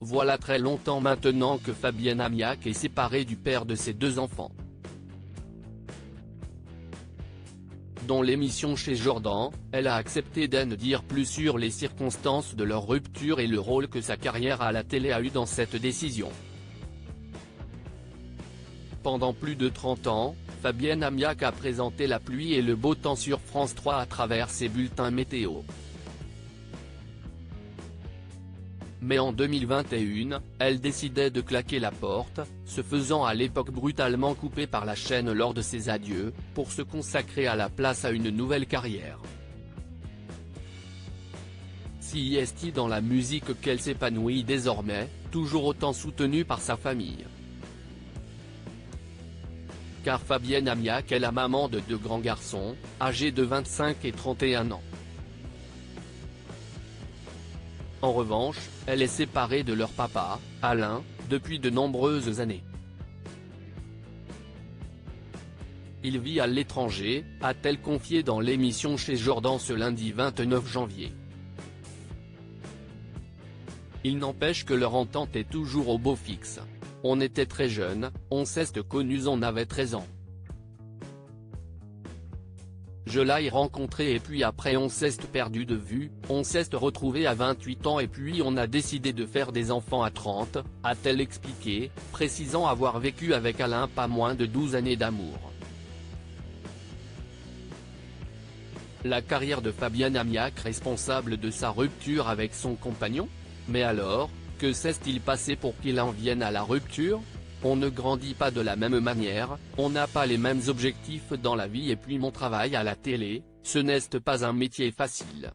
Voilà très longtemps maintenant que Fabienne Amiac est séparée du père de ses 2 enfants. Dans l'émission Chez Jordan, elle a accepté d'en dire plus sur les circonstances de leur rupture et le rôle que sa carrière à la télé a eu dans cette décision. Pendant plus de 30 ans, Fabienne Amiac a présenté la pluie et le beau temps sur France 3 à travers ses bulletins météo. Mais en 2021, elle décidait de claquer la porte, se faisant à l'époque brutalement couper par la chaîne lors de ses adieux, pour se consacrer à la place à une nouvelle carrière. Si est dans la musique qu'elle s'épanouit désormais, toujours autant soutenue par sa famille. Car Fabienne Amiac est la maman de 2 grands garçons, âgés de 25 et 31 ans. En revanche, elle est séparée de leur papa, Alain, depuis de nombreuses années. Il vit à l'étranger, a-t-elle confié dans l'émission Chez Jordan ce lundi 29 janvier. Il n'empêche que leur entente est toujours au beau fixe. On était très jeunes, on s'est connus, on avait 13 ans. Je l'ai rencontré et puis après on s'est perdu de vue, on s'est retrouvé à 28 ans et puis on a décidé de faire des enfants à 30, a-t-elle expliqué, précisant avoir vécu avec Alain pas moins de 12 années d'amour. La carrière de Fabienne Amiac responsable de sa rupture avec son compagnon ? Mais alors, que s'est-il passé pour qu'il en vienne à la rupture ? On ne grandit pas de la même manière, on n'a pas les mêmes objectifs dans la vie et puis mon travail à la télé, ce n'est pas un métier facile.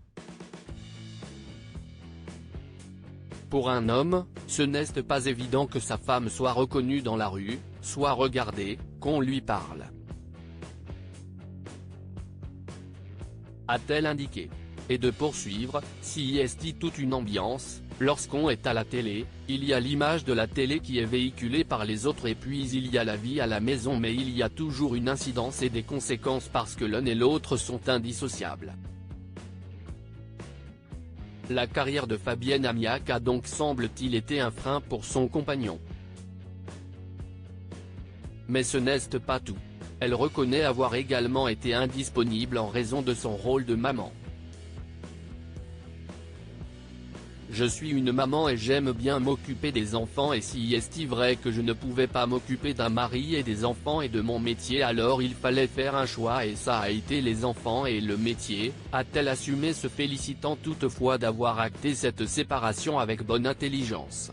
Pour un homme, ce n'est pas évident que sa femme soit reconnue dans la rue, soit regardée, qu'on lui parle. A-t-elle indiqué. Et de poursuivre, si est toute une ambiance, lorsqu'on est à la télé, il y a l'image de la télé qui est véhiculée par les autres et puis il y a la vie à la maison mais il y a toujours une incidence et des conséquences parce que l'un et l'autre sont indissociables. La carrière de Fabienne Amiac a donc semble-t-il été un frein pour son compagnon. Mais ce n'est pas tout. Elle reconnaît avoir également été indisponible en raison de son rôle de maman. Je suis une maman et j'aime bien m'occuper des enfants et si est vrai que je ne pouvais pas m'occuper d'un mari et des enfants et de mon métier alors il fallait faire un choix et ça a été les enfants et le métier, a-t-elle assumé se félicitant toutefois d'avoir acté cette séparation avec bonne intelligence.